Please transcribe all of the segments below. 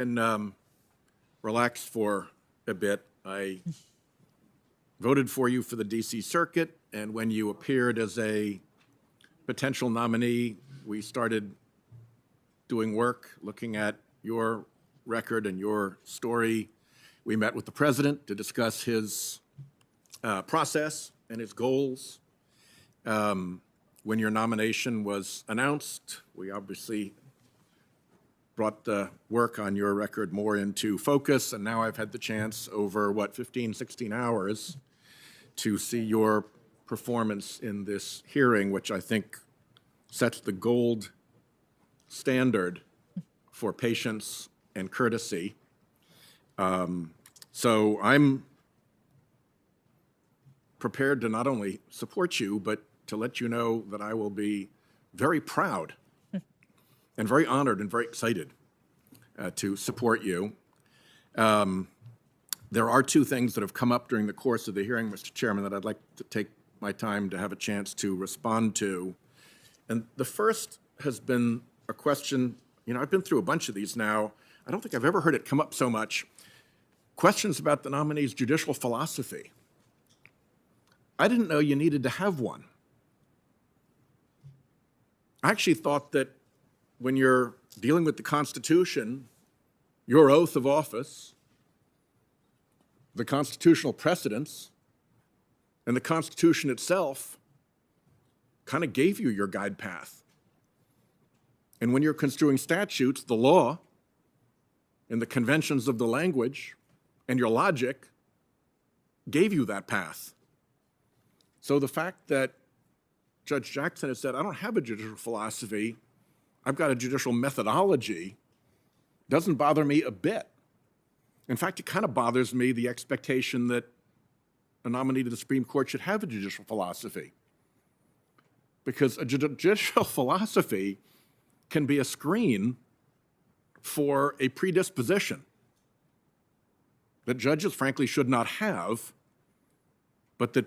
and relax for a bit. I voted for you for the D.C. Circuit, and when you appeared as a potential nominee, we started doing work looking at your record and your story. We met with the president to discuss his process and his goals. When your nomination was announced, we obviously brought the work on your record more into focus, and now I've had the chance over, 15, 16 hours to see your performance in this hearing, which I think sets the gold standard for patience and courtesy. So I'm prepared to not only support you, but to let you know that I will be very proud and very honored and very excited to support you. There are two things that have come up during the course of the hearing, Mr. Chairman, that I'd like to take my time to have a chance to respond to. And the first has been a question, I've been through a bunch of these now. I don't think I've ever heard it come up so much. Questions about the nominee's judicial philosophy. I didn't know you needed to have one. I actually thought that when you're dealing with the Constitution, your oath of office, the constitutional precedents, and the Constitution itself kind of gave you your guide path. And when you're construing statutes, the law and the conventions of the language and your logic gave you that path. So the fact that Judge Jackson has said, I don't have a judicial philosophy, I've got a judicial methodology, doesn't bother me a bit. In fact, it kind of bothers me, the expectation that a nominee to the Supreme Court should have a judicial philosophy. Because a judicial philosophy can be a screen for a predisposition that judges, frankly, should not have, but that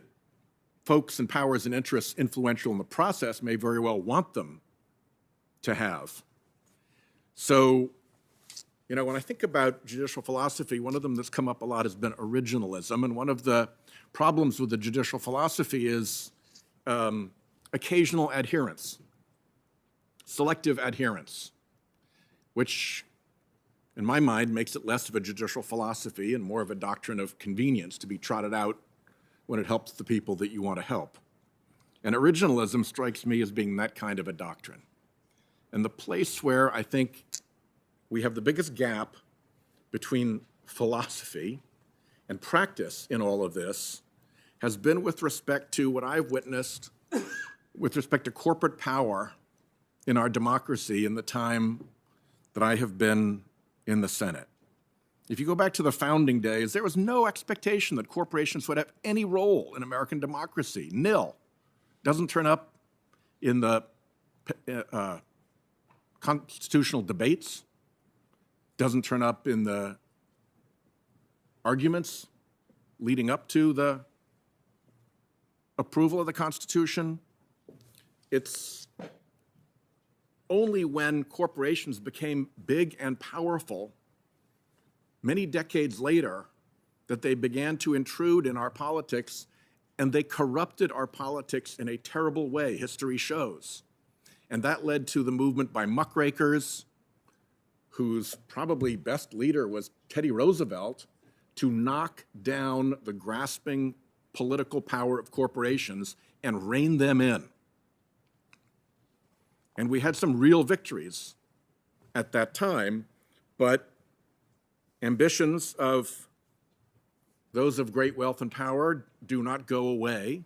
folks and powers and interests influential in the process may very well want them to have. So, when I think about judicial philosophy, one of them that's come up a lot has been originalism, and one of the problems with the judicial philosophy is occasional adherence, selective adherence, which in my mind makes it less of a judicial philosophy and more of a doctrine of convenience to be trotted out when it helps the people that you want to help. And originalism strikes me as being that kind of a doctrine. And the place where I think we have the biggest gap between philosophy and practice in all of this has been with respect to what I've witnessed with respect to corporate power in our democracy in the time that I have been in the Senate. If you go back to the founding days, there was no expectation that corporations would have any role in American democracy. Nil. Doesn't turn up in the constitutional debates, doesn't turn up in the arguments leading up to the approval of the Constitution. It's only when corporations became big and powerful many decades later that they began to intrude in our politics, and they corrupted our politics in a terrible way, history shows. And that led to the movement by muckrakers, whose probably best leader was Teddy Roosevelt, to knock down the grasping political power of corporations and rein them in. And we had some real victories at that time, but ambitions of those of great wealth and power do not go away,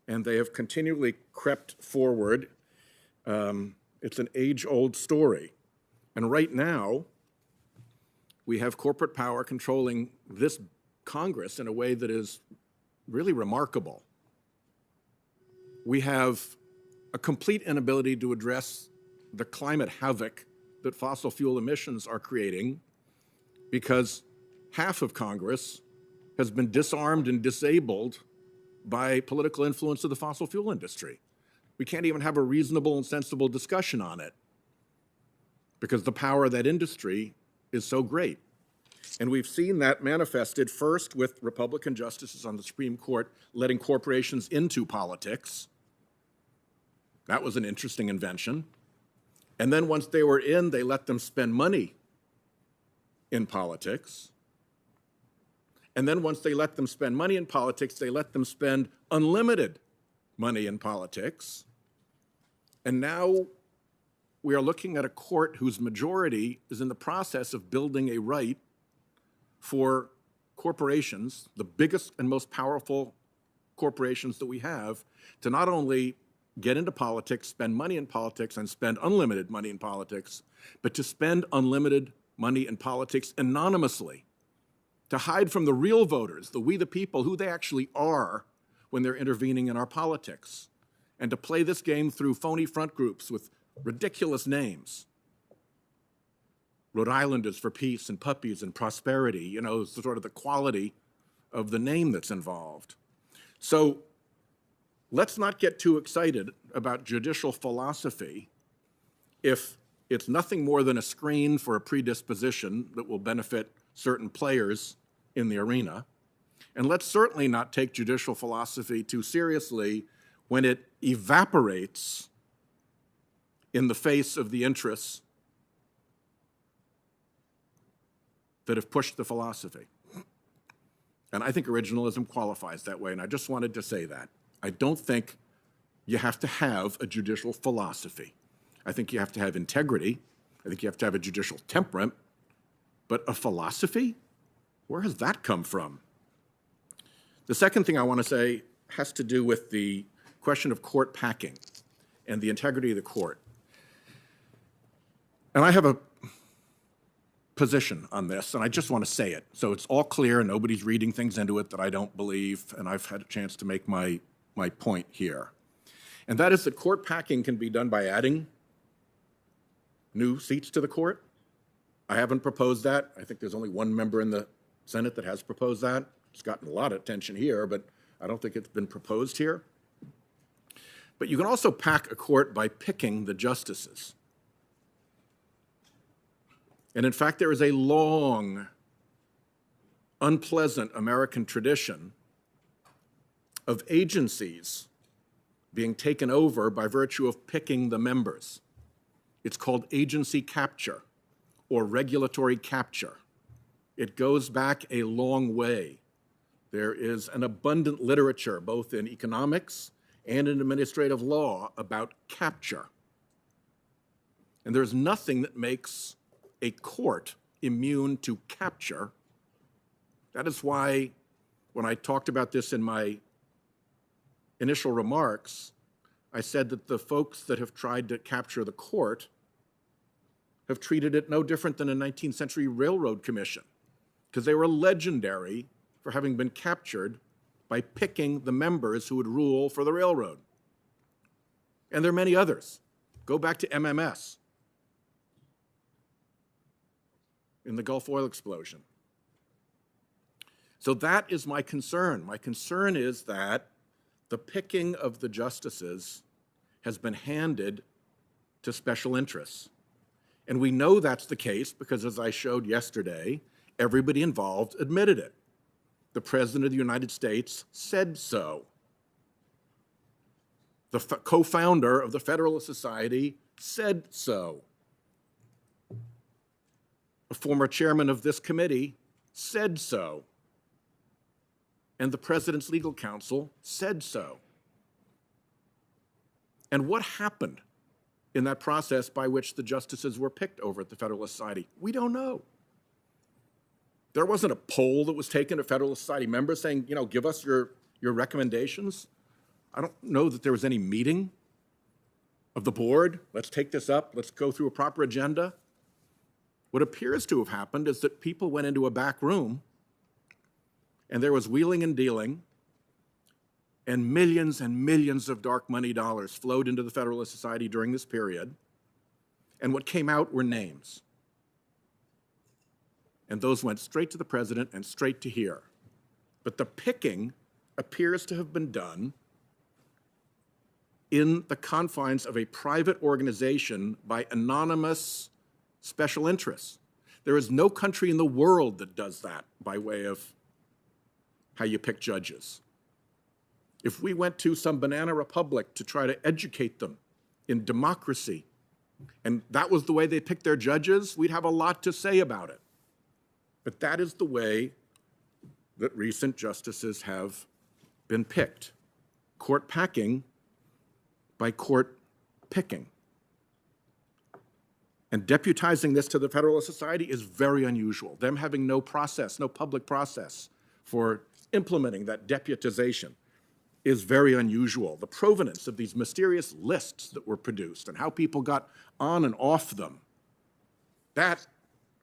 and they have continually crept forward. It's an age-old story. And right now, we have corporate power controlling this Congress in a way that is really remarkable. We have a complete inability to address the climate havoc that fossil fuel emissions are creating because half of Congress has been disarmed and disabled by political influence of the fossil fuel industry. We can't even have a reasonable and sensible discussion on it because the power of that industry is so great. And we've seen that manifested first with Republican justices on the Supreme Court letting corporations into politics. That was an interesting invention. And then once they were in, they let them spend money in politics. And then once they let them spend money in politics, they let them spend unlimited money in politics. And now we are looking at a court whose majority is in the process of building a right for corporations, the biggest and most powerful corporations that we have, to not only get into politics, spend money in politics, and spend unlimited money in politics, but to spend unlimited money in politics anonymously, to hide from the real voters, the we the people, who they actually are when they're intervening in our politics, and to play this game through phony front groups with ridiculous names. Rhode Islanders for peace and puppies and prosperity, you know, sort of the quality of the name that's involved. So let's not get too excited about judicial philosophy if it's nothing more than a screen for a predisposition that will benefit certain players in the arena. And let's certainly not take judicial philosophy too seriously when it evaporates in the face of the interests that have pushed the philosophy. And I think originalism qualifies that way, and I just wanted to say that. I don't think you have to have a judicial philosophy. I think you have to have integrity. I think you have to have a judicial temperament. But a philosophy? Where has that come from? The second thing I want to say has to do with the question of court packing and the integrity of the court. And I have a position on this, and I just want to say it. So it's all clear, and nobody's reading things into it that I don't believe, and I've had a chance to make my point here. And that is that court packing can be done by adding new seats to the court. I haven't proposed that. I think there's only one member in the Senate that has proposed that. It's gotten a lot of attention here, but I don't think it's been proposed here. But you can also pack a court by picking the justices. And in fact, there is a long, unpleasant American tradition of agencies being taken over by virtue of picking the members. It's called agency capture or regulatory capture. It goes back a long way. There is an abundant literature, both in economics and in administrative law, about capture. And there's nothing that makes a court immune to capture. That is why when I talked about this in my initial remarks, I said that the folks that have tried to capture the court have treated it no different than a 19th century railroad commission, because they were legendary for having been captured by picking the members who would rule for the railroad. And there are many others. Go back to MMS in the Gulf oil explosion. So that is my concern. My concern is that the picking of the justices has been handed to special interests. And we know that's the case because, as I showed yesterday, everybody involved admitted it. The President of the United States said so. The co-founder of the Federalist Society said so. A former chairman of this committee said so. And the President's legal counsel said so. And what happened in that process by which the justices were picked over at the Federalist Society? We don't know. There wasn't a poll that was taken of Federalist Society members saying, you know, give us your recommendations. I don't know that there was any meeting of the board. Let's take this up. Let's go through a proper agenda. What appears to have happened is that people went into a back room and there was wheeling and dealing, and millions of dark money dollars flowed into the Federalist Society during this period. And what came out were names. And those went straight to the president and straight to here. But the picking appears to have been done in the confines of a private organization by anonymous special interests. There is no country in the world that does that by way of how you pick judges. If we went to some banana republic to try to educate them in democracy, and that was the way they picked their judges, we'd have a lot to say about it. But that is the way that recent justices have been picked. Court packing by court picking. And deputizing this to the Federalist Society is very unusual. Them having no process, no public process for implementing that deputization is very unusual. The provenance of these mysterious lists that were produced and how people got on and off them, that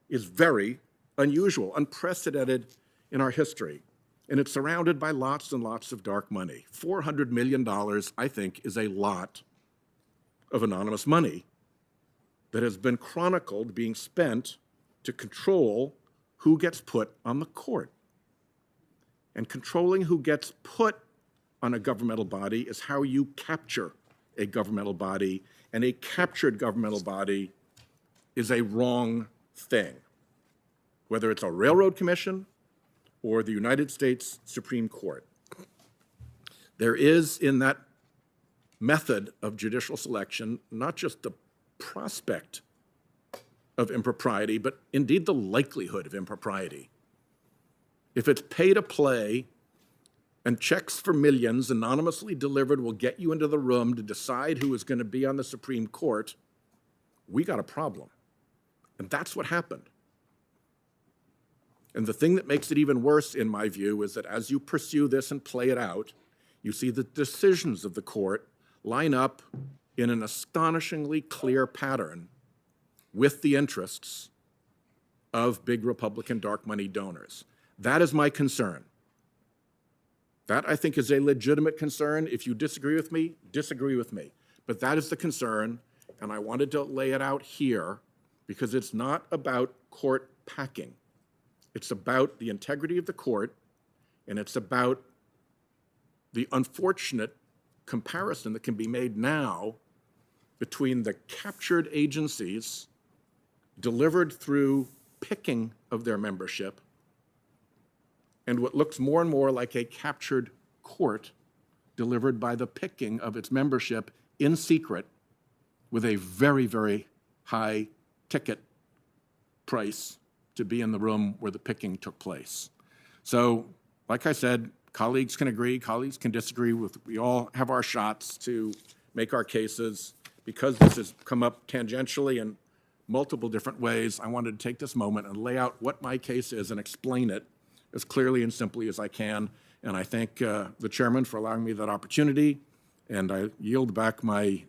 is very unusual, unprecedented in our history. And it's surrounded by lots and lots of dark money. $400 million, I think, is a lot of anonymous money that has been chronicled being spent to control who gets put on the court. And controlling who gets put on a governmental body is how you capture a governmental body, and a captured governmental body is a wrong thing, whether it's a railroad commission or the United States Supreme Court. There is in that method of judicial selection not just the prospect of impropriety, but indeed the likelihood of impropriety. If it's pay to play and checks for millions anonymously delivered will get you into the room to decide who is going to be on the Supreme Court, we got a problem. And that's what happened. And the thing that makes it even worse, in my view, is that as you pursue this and play it out, you see the decisions of the court line up in an astonishingly clear pattern with the interests of big Republican dark money donors. That is my concern. That, I think, is a legitimate concern. If you disagree with me, disagree with me. But that is the concern, and I wanted to lay it out here because it's not about court packing. It's about the integrity of the court, and it's about the unfortunate comparison that can be made now between the captured agencies delivered through picking of their membership and what looks more and more like a captured court delivered by the picking of its membership in secret with a very, very high ticket price to be in the room where the picking took place. So, like I said, colleagues can agree, colleagues can disagree. We all have our shots to make our cases. Because this has come up tangentially in multiple different ways, I wanted to take this moment and lay out what my case is and explain it as clearly and simply as I can. And I thank the chairman for allowing me that opportunity. And I yield back my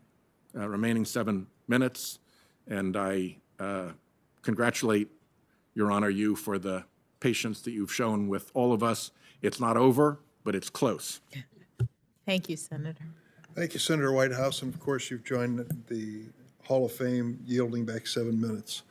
remaining 7 minutes. And I congratulate, Your Honor, you for the patience that you've shown with all of us. It's not over, but it's close. Thank you, Senator. Thank you, Senator Whitehouse. And of course, you've joined the Hall of Fame, yielding back 7 minutes.